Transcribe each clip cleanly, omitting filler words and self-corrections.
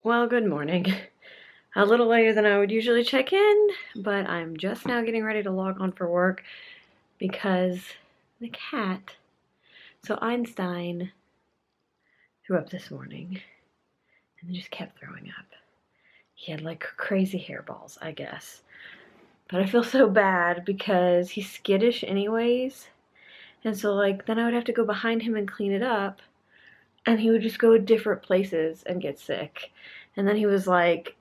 Well, good morning. A little later than I would usually check in, but I'm just now getting ready to log on for work because the cat, so Einstein, threw up this morning and just kept throwing up. He had like crazy hairballs, I guess. But I feel so bad because he's skittish anyways. And so then I would have to go behind him and clean it up, and he would just go different places and get sick. And then he was like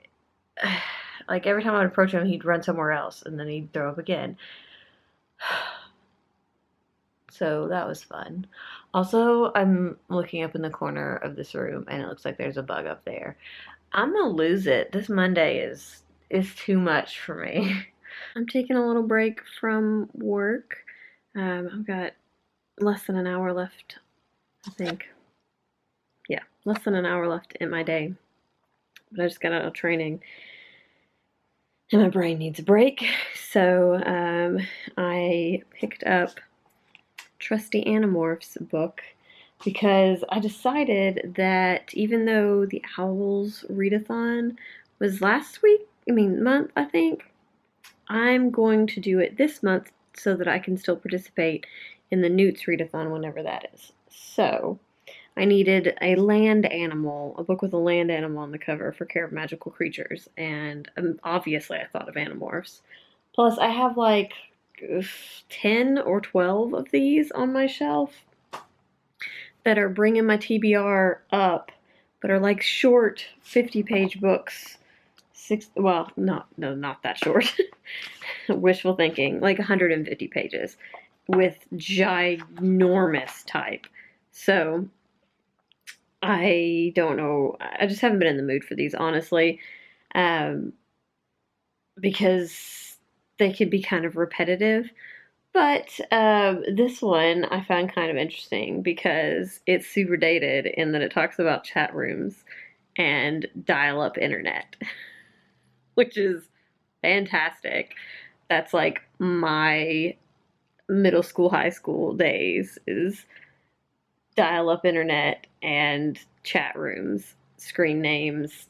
every time I would approach him, he'd run somewhere else, and then he'd throw up again. So that was fun. Also, I'm looking up in the corner of this room, and it looks like there's a bug up there. I'm gonna lose it. This Monday is too much for me. I'm taking a little break from work. I've got less than an hour left, I think. Yeah, less than an hour left in my day. But I just got out of training, and my brain needs a break. So I picked up Trusty Animorphs book because I decided that even though the Owls readathon was last month, I think, I'm going to do it this month so that I can still participate in the Newts readathon whenever that is. So I needed a land animal, a book with a land animal on the cover for Care of Magical Creatures, and obviously I thought of Animorphs. Plus, I have 10 or 12 of these on my shelf that are bringing my TBR up, but are short 50-page books. Not that short. Wishful thinking, 150 pages with ginormous type. So I don't know. I just haven't been in the mood for these, honestly, because they could be kind of repetitive. But this one I found kind of interesting because it's super dated in that it talks about chat rooms and dial-up internet, which is fantastic. That's like my middle school, high school days is dial-up internet and chat rooms, screen names,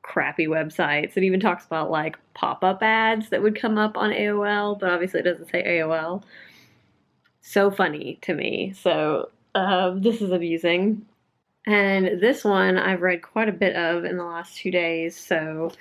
crappy websites. It even talks about pop-up ads that would come up on AOL, but obviously it doesn't say AOL. So funny to me. So this is amusing. And this one I've read quite a bit of in the last 2 days, so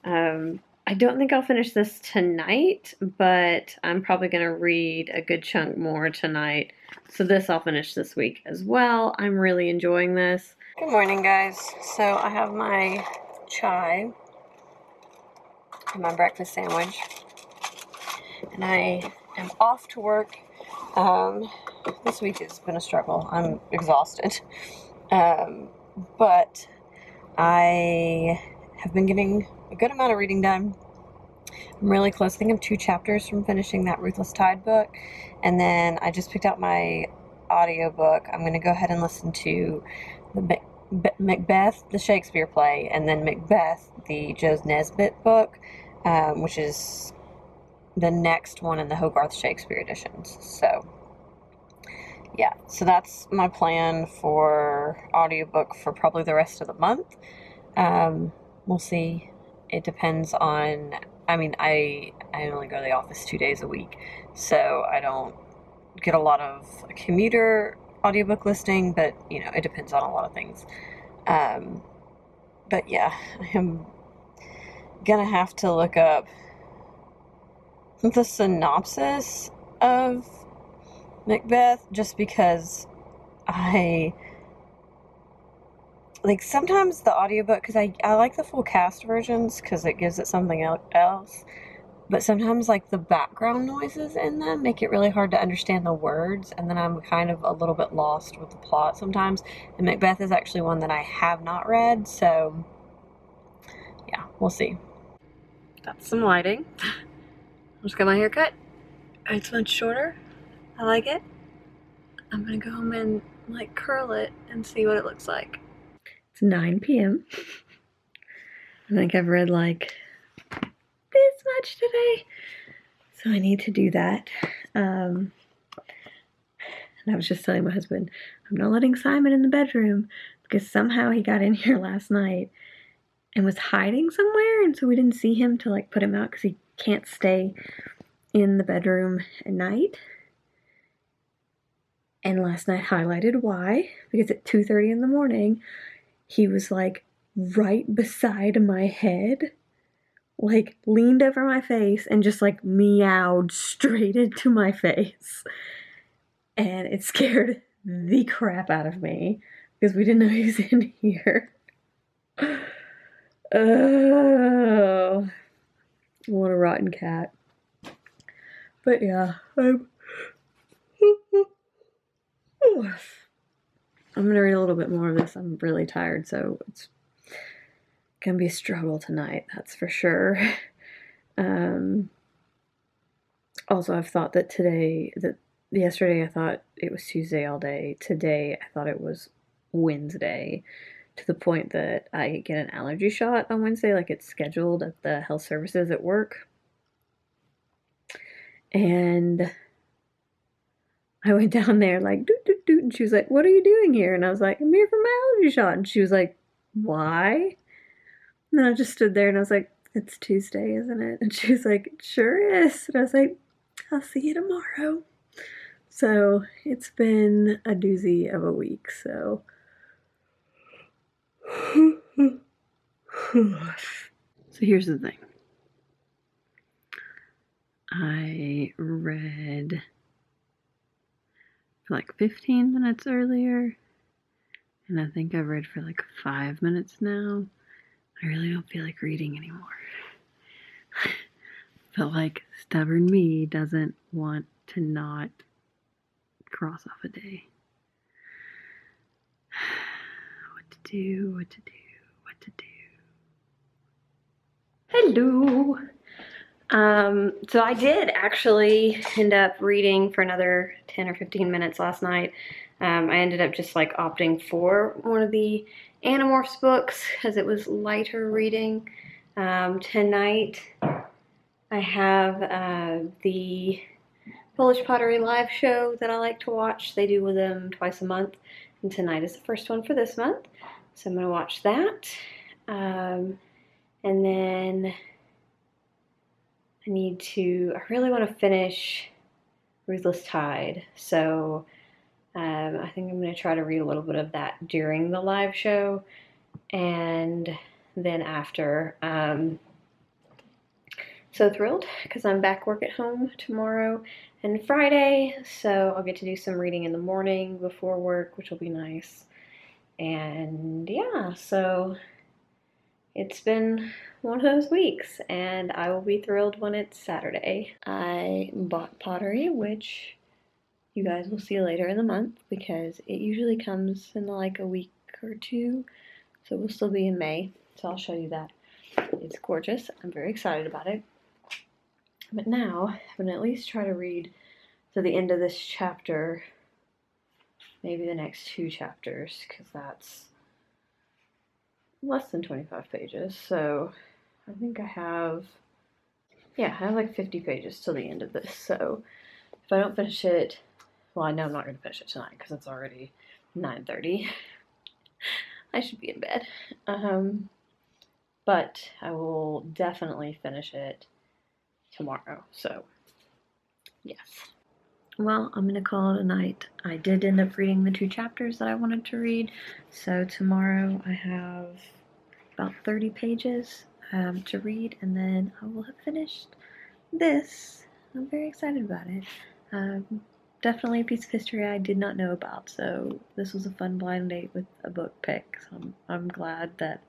I don't think I'll finish this tonight, but I'm probably going to read a good chunk more tonight. So this I'll finish this week as well. I'm really enjoying this. Good morning, guys. So I have my chai and my breakfast sandwich, and I am off to work. This week has been a struggle. I'm exhausted. But I have been getting a good amount of reading done. I'm really close. I think I'm 2 chapters from finishing that Ruthless Tide book. And then I just picked out my audiobook. I'm going to go ahead and listen to the Macbeth, the Shakespeare play, and then Macbeth, the Joe Nesbit book, which is the next one in the Hogarth Shakespeare editions. So yeah, so that's my plan for audiobook for probably the rest of the month. We'll see. It depends on, I only go to the office 2 days a week, so I don't get a lot of commuter audiobook listening, but, it depends on a lot of things. But yeah, I'm gonna have to look up the synopsis of Macbeth, just because sometimes the audiobook, because I like the full cast versions because it gives it something else, but sometimes the background noises in them make it really hard to understand the words, and then I'm kind of a little bit lost with the plot sometimes. And Macbeth is actually one that I have not read, so yeah, we'll see. That's some lighting. I just got my hair cut. It's much shorter. I like it. I'm gonna go home and curl it and see what it looks like. It's 9 p.m. I think I've read this much today, so I need to do that. And I was just telling my husband, I'm not letting Simon in the bedroom because somehow he got in here last night and was hiding somewhere, and so we didn't see him to like put him out because he can't stay in the bedroom at night. And last night highlighted why, because at 2:30 in the morning, he was like right beside my head, like leaned over my face and just like meowed straight into my face. And it scared the crap out of me because we didn't know he was in here. Oh, what a rotten cat. But yeah, I'm gonna read a little bit more of this. I'm really tired, so it's gonna be a struggle tonight, that's for sure. Also, I've thought that yesterday I thought it was Tuesday all day. Today I thought it was Wednesday, to the point that I get an allergy shot on Wednesday, like it's scheduled at the health services at work. And I went down there like doot doot doot, and she was like, "What are you doing here?" And I was like, "I'm here for my allergy shot." And she was like, "Why?" And I just stood there and I was like, "It's Tuesday, isn't it?" And she was like, "It sure is." And I was like, "I'll see you tomorrow." So it's been a doozy of a week, so. So here's the thing. I read for like 15 minutes earlier, and I think I've read for like 5 minutes now. I really don't feel like reading anymore. But like stubborn me doesn't want to not cross off a day. What to do, what to do, what to do. Hello. So I did actually end up reading for another 10 or 15 minutes last night. I ended up just like opting for one of the Animorphs books because it was lighter reading. Tonight I have the Polish Pottery live show that I like to watch. They do with them twice a month, and tonight is the first one for this month. So I'm going to watch that. And then I really want to finish Ruthless Tide. So I think I'm going to try to read a little bit of that during the live show. And then after, so thrilled because I'm back work at home tomorrow and Friday. So I'll get to do some reading in the morning before work, which will be nice. And yeah, so it's been one of those weeks, and I will be thrilled when it's Saturday. I bought pottery, which you guys will see later in the month because it usually comes in like a week or two, so we'll still be in May, so I'll show you that. It's gorgeous. I'm very excited about it. But now I'm going to at least try to read to the end of this chapter, maybe the next 2 chapters, because that's less than 25 pages, so I think I have like 50 pages till the end of this, so if I don't finish it, well, I know I'm not going to finish it tonight because it's already 9:30. I should be in bed. But I will definitely finish it tomorrow, so yes. Well, I'm going to call it a night. I did end up reading the 2 chapters that I wanted to read, so tomorrow I have about 30 pages to read, and then I will have finished this. I'm very excited about it. Definitely a piece of history I did not know about, so this was a fun blind date with a book pick, so I'm glad that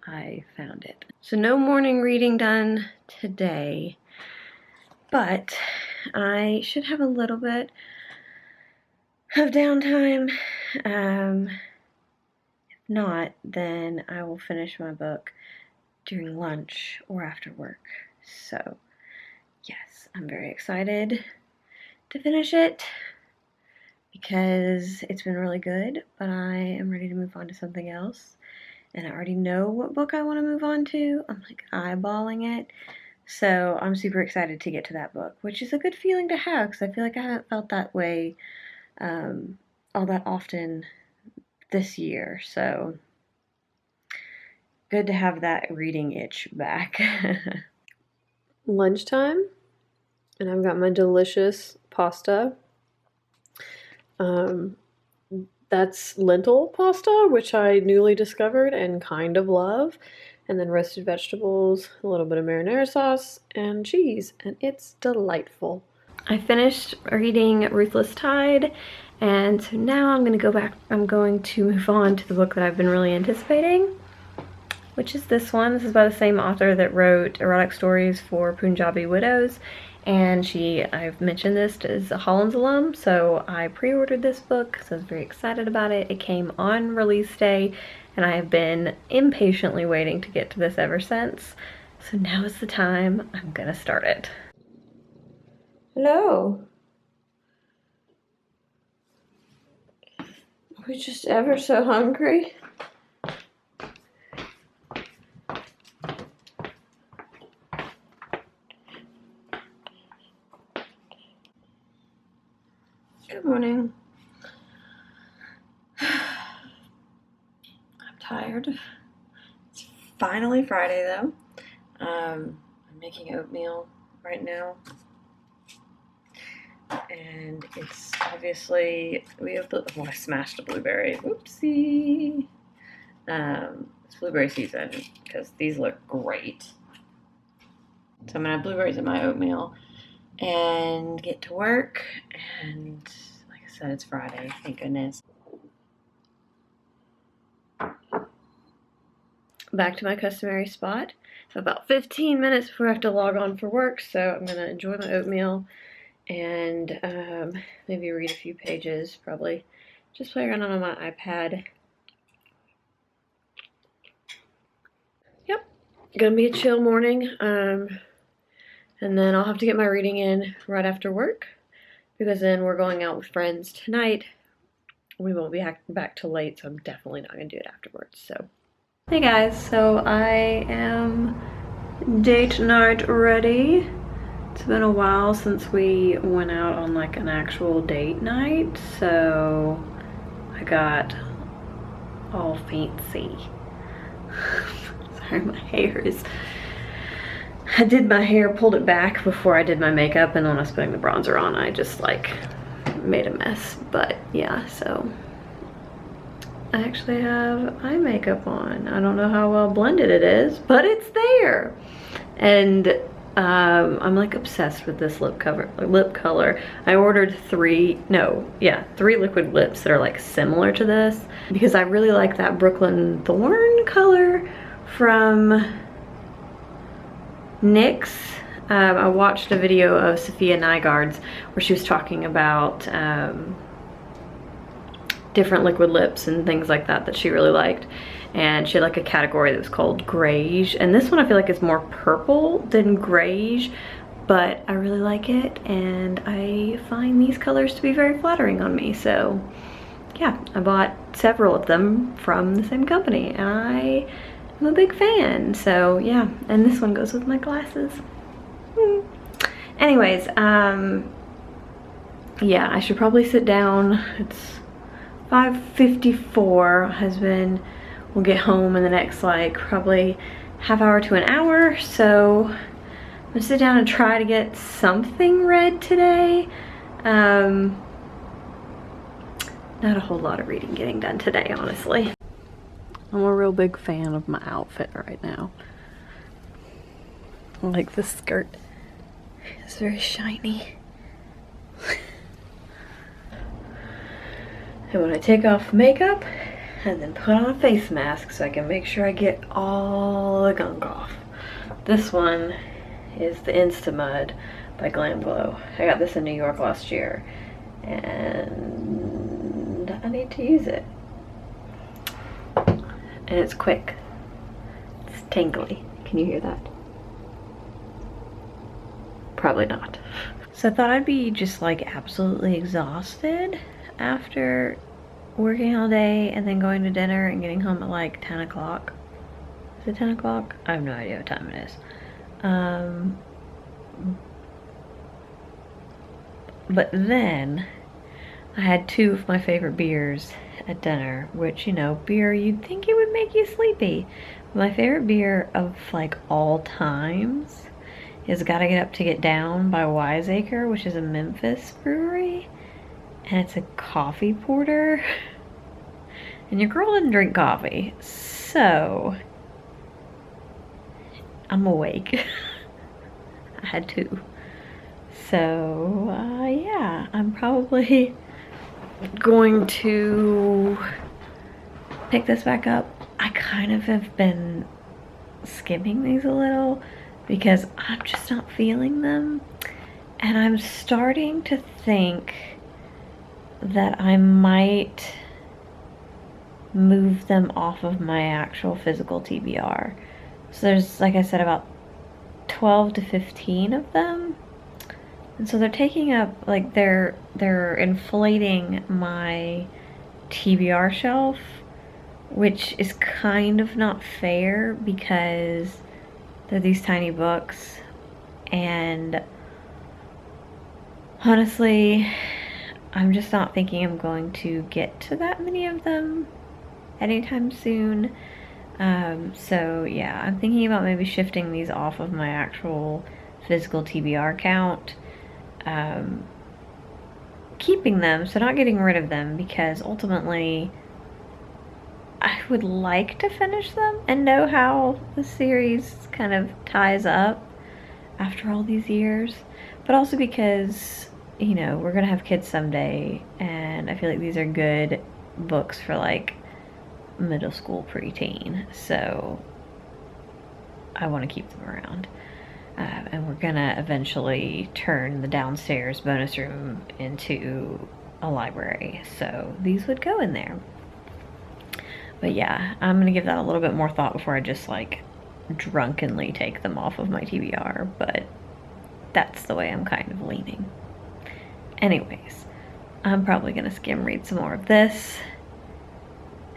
I found it. So no morning reading done today, but I should have a little bit of downtime. If not, then I will finish my book during lunch or after work. So yes, I'm very excited to finish it because it's been really good, but I am ready to move on to something else. And I already know what book I want to move on to. I'm like eyeballing it. So I'm super excited to get to that book, which is a good feeling to have because I feel like I haven't felt that way all that often this year. So good to have that reading itch back. Lunchtime, and I've got my delicious pasta. That's lentil pasta, which I newly discovered and kind of love. And then roasted vegetables, a little bit of marinara sauce, and cheese, and it's delightful. I finished reading Ruthless Tide, and so now I'm going to move on to the book that I've been really anticipating, which is this one. This is by the same author that wrote erotic stories for Punjabi Widows, and I've mentioned this, is a Hollins alum, so I pre-ordered this book, so I was very excited about it. It came on release day, and I have been impatiently waiting to get to this ever since, so now is the time. I'm gonna start it. Hello. Are we just ever so hungry? Good morning. I'm tired. It's finally Friday though. I'm making oatmeal right now. And it's obviously, I smashed a blueberry. Whoopsie. It's blueberry season because these look great. So I'm gonna have blueberries in my oatmeal and get to work, and like I said, it's Friday, thank goodness. Back to my customary spot. So about 15 minutes before I have to log on for work, so I'm gonna enjoy my oatmeal and maybe read a few pages, probably just play around on my iPad. Yep, gonna be a chill morning. And then I'll have to get my reading in right after work, because then we're going out with friends tonight. We won't be back till late, so I'm definitely not going to do it afterwards. So, hey guys, so I am date night ready. It's been a while since we went out on like an actual date night, so I got all fancy. Sorry, my hair is... I did my hair, pulled it back before I did my makeup, and when I was putting the bronzer on, I just like made a mess. But yeah, so I actually have eye makeup on. I don't know how well blended it is, but it's there. And I'm like obsessed with this lip color. I ordered three liquid lips that are like similar to this, because I really like that Brooklyn Thorn color from NYX. I watched a video of Sophia Nygaard's where she was talking about different liquid lips and things like that she really liked, and she had like a category that was called grayish, and this one I feel like is more purple than grayish, but I really like it, and I find these colors to be very flattering on me. So yeah, I bought several of them from the same company, and I'm a big fan. So yeah, and this one goes with my glasses. Anyways, yeah, I should probably sit down. It's 5:54. Husband will get home in the next like probably half hour to an hour, so I'm gonna sit down and try to get something read today. Not a whole lot of reading getting done today, honestly. I'm a real big fan of my outfit right now. I like this skirt. It's very shiny. And when I take off makeup and then put on a face mask so I can make sure I get all the gunk off. This one is the Instamud by Glam Glow. I got this in New York last year, and I need to use it. And it's quick. It's tingly. Can you hear that? Probably not. So I thought I'd be just like absolutely exhausted after working all day and then going to dinner and getting home at like 10 o'clock. Is it 10 o'clock? I have no idea what time it is. But then I had two of my favorite beers at dinner, which, you know, beer, you'd think it would make you sleepy. My favorite beer of like all times is Gotta Get Up to Get Down by Wiseacre, which is a Memphis brewery. And it's a coffee porter. And your girl didn't drink coffee, so I'm awake. I had two. So, yeah, I'm probably going to pick this back up. I kind of have been skimming these a little because I'm just not feeling them. And I'm starting to think that I might move them off of my actual physical TBR. So there's, like I said, about 12 to 15 of them. And so they're taking up, like, they're inflating my TBR shelf, which is kind of not fair because they're these tiny books. And honestly, I'm just not thinking I'm going to get to that many of them anytime soon. So yeah, I'm thinking about maybe shifting these off of my actual physical TBR count. Keeping them, so not getting rid of them, because ultimately I would like to finish them and know how the series kind of ties up after all these years, but also because, you know, we're gonna have kids someday, and I feel like these are good books for like middle school preteen, so I want to keep them around. And we're gonna eventually turn the downstairs bonus room into a library, so these would go in there. But yeah, I'm gonna give that a little bit more thought before I just like drunkenly take them off of my TBR, but that's the way I'm kind of leaning. Anyways, I'm probably gonna skim read some more of this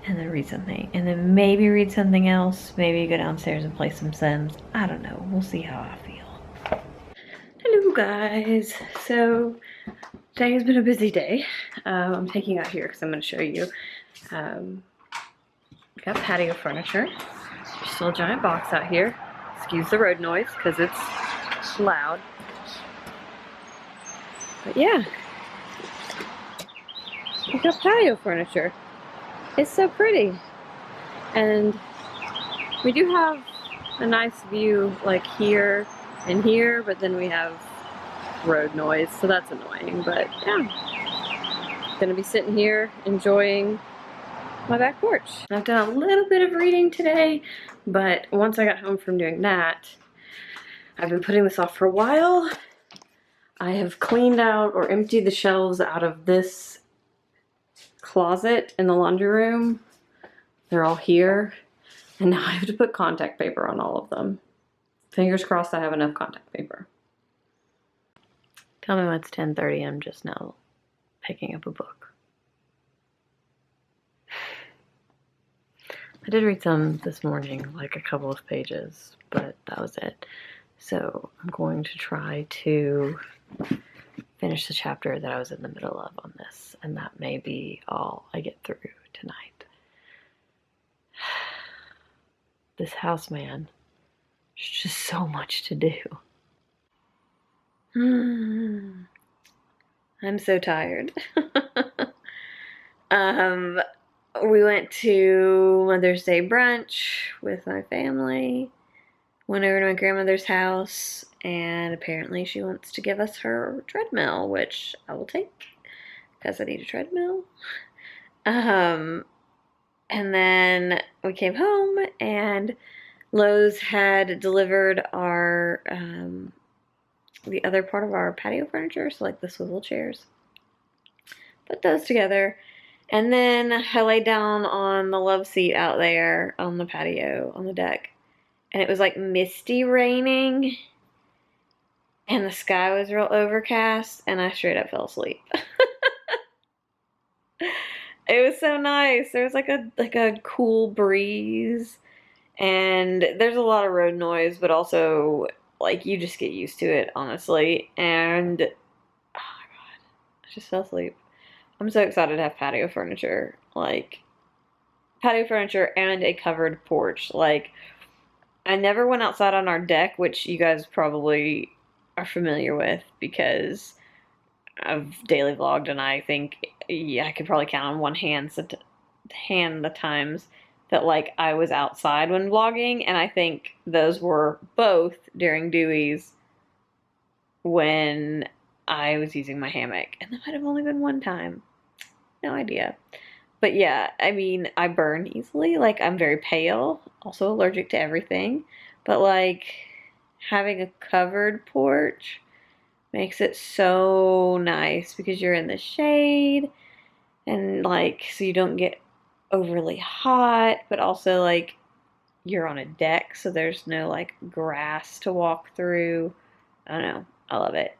and then read something, and then maybe read something else, maybe go downstairs and play some Sims. I don't know, we'll see how I feel. Hello guys, so today has been a busy day. I'm taking out here because I'm going to show you. Got patio furniture. There's still a giant box out here. Excuse the road noise because it's loud. But yeah, we got patio furniture. It's so pretty. And we do have a nice view like here and here, but then we have road noise, so that's annoying. But yeah, gonna be sitting here enjoying my back porch. I've done a little bit of reading today, but once I got home from doing that, I've been putting this off for a while. I have cleaned out or emptied the shelves out of this closet in the laundry room. They're all here, and now I have to put contact paper on all of them. Fingers crossed I have enough contact paper. Tell me when it's 10:30, I'm just now picking up a book. I did read some this morning, like a couple of pages, but that was it. So I'm going to try to finish the chapter that I was in the middle of on this, and that may be all I get through tonight. This house, man, there's just so much to do. I'm so tired. We went to Mother's Day brunch with my family. Went over to my grandmother's house, and apparently she wants to give us her treadmill, which I will take because I need a treadmill. And then we came home, and Lowe's had delivered our the other part of our patio furniture, so like the swivel chairs. Put those together, and then I laid down on the love seat out there on the patio on the deck, and it was like misty raining, and the sky was real overcast, and I straight up fell asleep. It was so nice. There was like a cool breeze, and there's a lot of road noise, but also like you just get used to it, honestly. And oh my god, I just fell asleep. I'm so excited to have patio furniture. Like, patio furniture and a covered porch. Like, I never went outside on our deck, which you guys probably are familiar with because I've daily vlogged, and I think, yeah, I could probably count on one hand the times that like I was outside when vlogging, and I think those were both during Dewey's when I was using my hammock, and that might have only been one time. No idea. But yeah, I mean, I burn easily. Like, I'm very pale, also allergic to everything. But like, having a covered porch makes it so nice because you're in the shade and like, so you don't get overly hot, but also like, you're on a deck, so there's no like grass to walk through. I don't know. I love it.